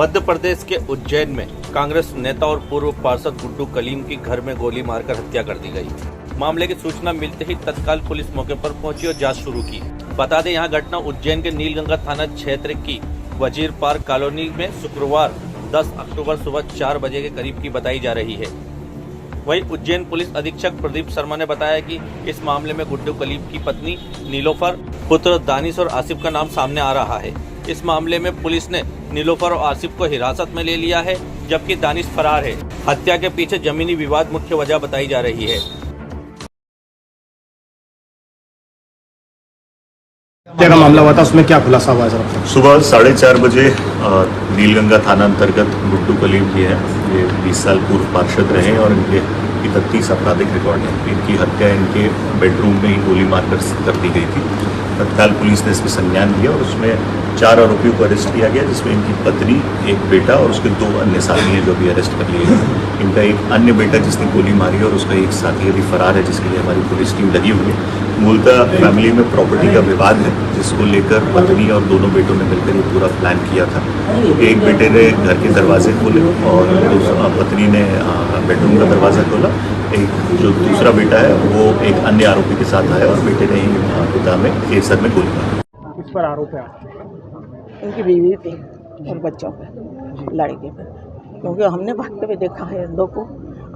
मध्य प्रदेश के उज्जैन में कांग्रेस नेता और पूर्व पार्षद गुड्डू कलीम की घर में गोली मारकर हत्या कर दी गई। मामले की सूचना मिलते ही तत्काल पुलिस मौके पर पहुंची और जांच शुरू की। बता दें, यहां घटना उज्जैन के नीलगंगा थाना क्षेत्र की वजीर पार्क कॉलोनी में शुक्रवार 10 अक्टूबर सुबह 4 बजे के करीब की बताई जा रही है। वहीं उज्जैन पुलिस अधीक्षक प्रदीप शर्मा ने बताया कि इस मामले में गुड्डू कलीम की पत्नी नीलोफर, पुत्र दानिश और आसिफ का नाम सामने आ रहा है। इस मामले में पुलिस ने नीलोफर और आसिफ को हिरासत में ले लिया है, जबकि दानिश फरार है। हत्या के पीछे जमीनी विवाद मुख्य वजह बताई जा रही है। हत्या का मामला हुआ था, उसमें क्या खुलासा हुआ है सर? सुबह 4:30 बजे नीलगंगा थाना अंतर्गत गुड्डू कलीम भी है। ये 20 साल पूर्व पार्षद रहे और इनके 31 आपराधिक रिकॉर्ड है। इनकी हत्या इनके बेडरूम में ही गोली मारकर कर दी गई थी। तत्काल पुलिस ने इसमें संज्ञान लिया और उसमें 4 आरोपियों को अरेस्ट किया गया, जिसमें इनकी पत्नी, एक बेटा और उसके 2 अन्य साथी हैं जो भी अरेस्ट कर लिए गए। इनका एक अन्य बेटा जिसने गोली मारी और उसका एक साथी अभी फरार है, जिसके लिए हमारी पुलिस टीम लगी हुई है। मूलतः फैमिली में प्रॉपर्टी का विवाद है, जिसको लेकर पत्नी और दोनों बेटों ने मिलकर ये पूरा प्लान किया था। एक बेटे ने घर के दरवाजे खोले और पत्नी ने बेडरूम का दरवाज़ा खोला। एक जो दूसरा बेटा है वो एक अन्य आरोपी के साथ आया और बेटे ने ही पिता में एक सर में गोली मारी। किस पर आरोप है? उनकी बीवी पे और बच्चों पे, लड़के पे, क्योंकि हमने भागते हुए देखा है। दो को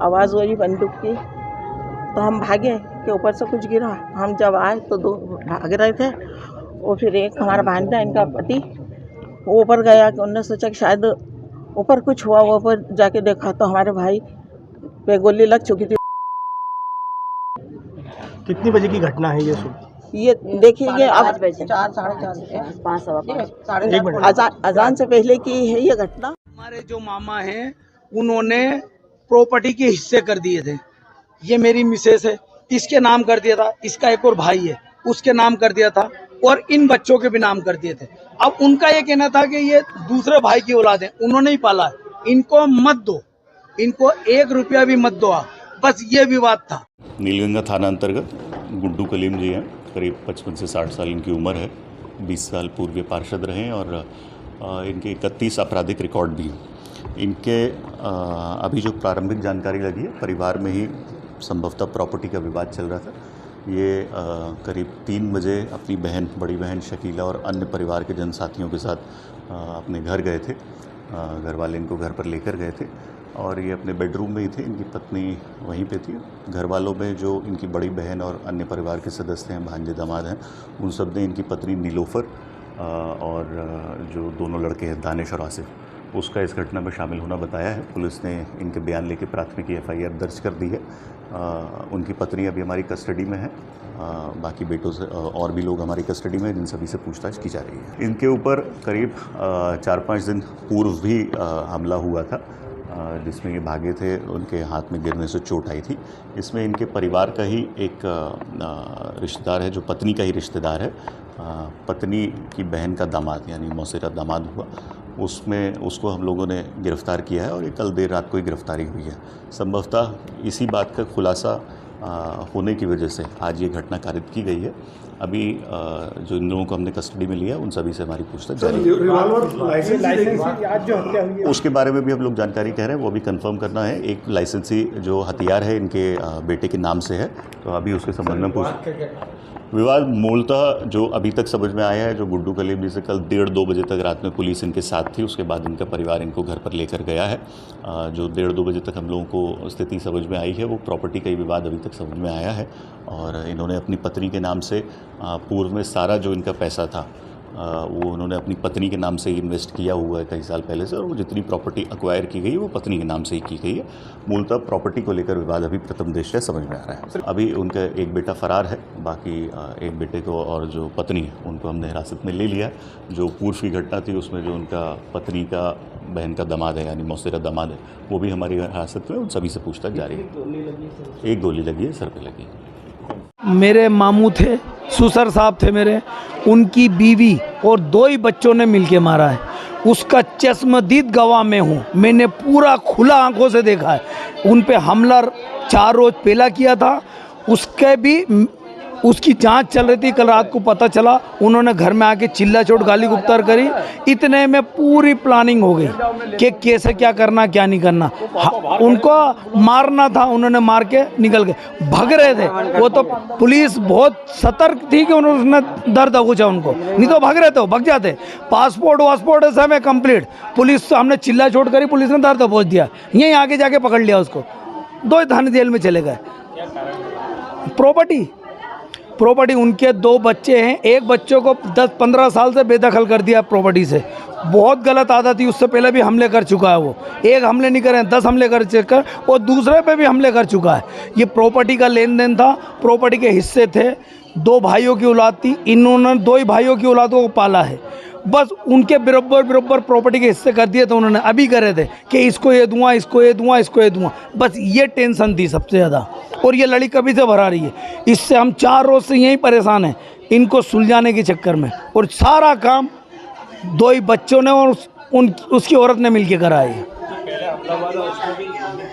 आवाज़ हुई बंदूक की तो हम भागे कि ऊपर से कुछ गिरा। हम जब आए तो 2 भाग रहे थे और फिर एक हमारा भांजा, इनका पति, वो ऊपर गया कि उन्होंने सोचा कि शायद ऊपर कुछ हुआ। वो ऊपर जाके देखा तो हमारे भाई पे गोली लग चुकी थी। कितनी बजे की घटना है ये? ये देखिए, ये अब 4, 4:30, 5 अजान से पहले की है ये घटना। हमारे जो मामा हैं उन्होंने प्रॉपर्टी के हिस्से कर दिए थे। ये मेरी मिसेस है, इसके नाम कर दिया था। इसका एक और भाई है, उसके नाम कर दिया था और इन बच्चों के भी नाम कर दिए थे। अब उनका ये कहना था कि ये दूसरे भाई की औलाद है, उन्होंने ही पाला है, इनको मत दो, इनको 1 रुपया भी मत दो, बस ये विवाद था। नीलगंगा थाना अंतर्गत गुड्डू कलीम जी हैं, करीब 55 से 60 साल इनकी उम्र है। 20 साल पूर्व पार्षद रहे और इनके 31 आपराधिक रिकॉर्ड भी हैं। इनके अभी जो प्रारंभिक जानकारी लगी है, परिवार में ही संभवतः प्रॉपर्टी का विवाद चल रहा था। ये करीब 3 बजे अपनी बहन, बड़ी बहन शकीला और अन्य परिवार के जनसाथियों के साथ अपने घर गए थे। घर वाले इनको घर पर लेकर गए थे और ये अपने बेडरूम में ही थे। इनकी पत्नी वहीं पे थी। घर वालों में जो इनकी बड़ी बहन और अन्य परिवार के सदस्य हैं, भांजे दामाद हैं, उन सब ने इनकी पत्नी नीलोफर और जो दोनों लड़के हैं दानिश और आसिफ, उसका इस घटना में शामिल होना बताया है। पुलिस ने इनके बयान लेके प्राथमिक FIR दर्ज कर दी है। उनकी पत्नी अभी हमारी कस्टडी में है। बाकी बेटों से और भी लोग हमारी कस्टडी में हैं, जिन सभी से पूछताछ की जा रही है। इनके ऊपर करीब 4-5 दिन पूर्व भी हमला हुआ था, जिसमें ये भागे थे। उनके हाथ में गिरने से चोट आई थी। इसमें इनके परिवार का ही एक रिश्तेदार है, जो पत्नी का ही रिश्तेदार है। पत्नी की बहन का दामाद, यानी मौसेरा दामाद हुआ, उसमें उसको हम लोगों ने गिरफ़्तार किया है और ये कल देर रात को ही गिरफ़्तारी हुई है। संभवतः इसी बात का खुलासा होने की वजह से आज ये घटना कारित की गई है। अभी जो इन लोगों को हमने कस्टडी में लिया, उन सभी से हमारी पूछताछ जारी है। उसके बारे में भी हम लोग जानकारी कह रहे हैं, वो भी कंफर्म करना है। एक लाइसेंसी जो हथियार है इनके बेटे के नाम से है, तो अभी उसके संबंध में विवाद मूलतः जो अभी तक समझ में आया है, जो गुड्डू कलीम जी से कल 1:30-2 बजे तक रात में पुलिस इनके साथ थी। उसके बाद इनका परिवार इनको घर पर लेकर गया है। जो 1:30-2 बजे तक हम लोगों को स्थिति समझ में आई है, वो प्रॉपर्टी का ही विवाद अभी तक समझ में आया है। और इन्होंने अपनी पत्नी के नाम से पूर्व में सारा जो इनका पैसा था वो उन्होंने अपनी पत्नी के नाम से ही इन्वेस्ट किया हुआ है कई साल पहले से, और वो जितनी प्रॉपर्टी एक्वायर की गई है वो पत्नी के नाम से ही की गई है। मूलतः प्रॉपर्टी को लेकर विवाद अभी प्रथम दृष्टया समझ में आ रहा है। अभी उनका एक बेटा फरार है, बाकी एक बेटे को और जो पत्नी है उनको हमने हिरासत में ले लिया। जो पूर्व की घटना थी उसमें जो उनका पत्नी का बहन का दामाद है, यानी मौसेरा दामाद है, वो भी हमारी हिरासत में। उन सभी से पूछताछ जारी है। एक गोली लगी है, सर पे लगी है। मेरे मामू थे, सुसर साहब थे मेरे, उनकी बीवी और 2 ही बच्चों ने मिलके मारा है। उसका चश्मदीद गवाह मैं हूँ, मैंने पूरा खुला आंखों से देखा है। उन पे हमला 4 रोज पहला किया था, उसके भी उसकी जांच चल रही थी। कल रात को पता चला, उन्होंने घर में आके चिल्ला चोट गाली गुप्तार करी। इतने में पूरी प्लानिंग हो गई कि कैसे क्या करना क्या नहीं करना। उनको मारना था, उन्होंने मार के निकल गए, भाग रहे थे वो। तो पुलिस बहुत सतर्क थी कि उन्होंने दर दबोचा उनको, नहीं तो भाग रहे थे, भाग जाते। पासपोर्ट वासपोर्ट सब है कंप्लीट। पुलिस हमने चिल्ला चोट करी, पुलिस ने दर दबोच दिया, यहीं आगे जाके पकड़ लिया उसको। 2 थाने जेल में चले गए। प्रॉपर्टी उनके 2 बच्चे हैं, एक बच्चों को 10-15 साल से बेदखल कर दिया प्रॉपर्टी से। बहुत गलत आदत थी, उससे पहले भी हमले कर चुका है वो। एक हमले नहीं करे, 10 हमले कर चुका, और दूसरे पे भी हमले कर चुका है। ये प्रॉपर्टी का लेन देन था, प्रॉपर्टी के हिस्से थे। 2 भाइयों की औलाद थी, इन्होंने 2 ही भाइयों की औलादों को पाला है। बस उनके बराबर प्रॉपर्टी के हिस्से कर दिए। तो उन्होंने अभी करे थे कि इसको ये दूंगा, इसको ये दूंगा, इसको ये दूंगा। बस ये टेंशन थी सबसे ज़्यादा। और ये लड़ी कभी से भरा रही है। इससे हम 4 रोज़ से यहीं परेशान हैं, इनको सुलझाने के चक्कर में। और सारा काम 2 ही बच्चों ने और उसकी औरत ने मिलके करा है।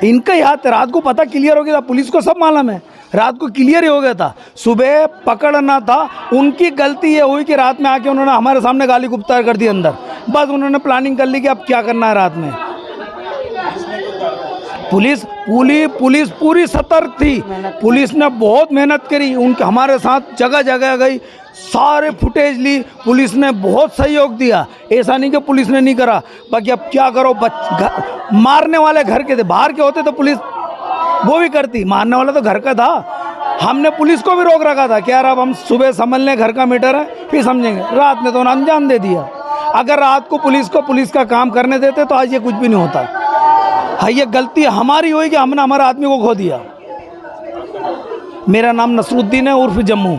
इनका याद रात को पता क्लियर हो गया था, पुलिस को सब मालूम है, रात को क्लियर ही हो गया था। सुबह पकड़ना था, उनकी गलती ये हुई कि रात में आके उन्होंने हमारे सामने गाली गुप्तार कर दी अंदर। बस उन्होंने प्लानिंग कर ली कि अब क्या करना है रात में। पुलिस पूरी सतर्क थी। पुलिस ने बहुत मेहनत करी, उनके हमारे साथ जगह जगह गई, सारे फुटेज ली। पुलिस ने बहुत सहयोग दिया, ऐसा नहीं कि पुलिस ने नहीं करा। बाकी अब क्या करो, मारने वाले घर के थे, बाहर के होते तो पुलिस वो भी करती, मारने वाला तो घर का था। हमने पुलिस को भी रोक रखा था कि यार अब हम सुबह समझ लें घर का मैटर है फिर समझेंगे। रात में तो उन्होंने अंजाम दे दिया। अगर रात को पुलिस का काम करने देते तो आज ये कुछ भी नहीं होता। हाँ, ये गलती हमारी हुई कि हमने हमारे आदमी को खो दिया। मेरा नाम नसरुद्दीन है, उर्फ जम्मू।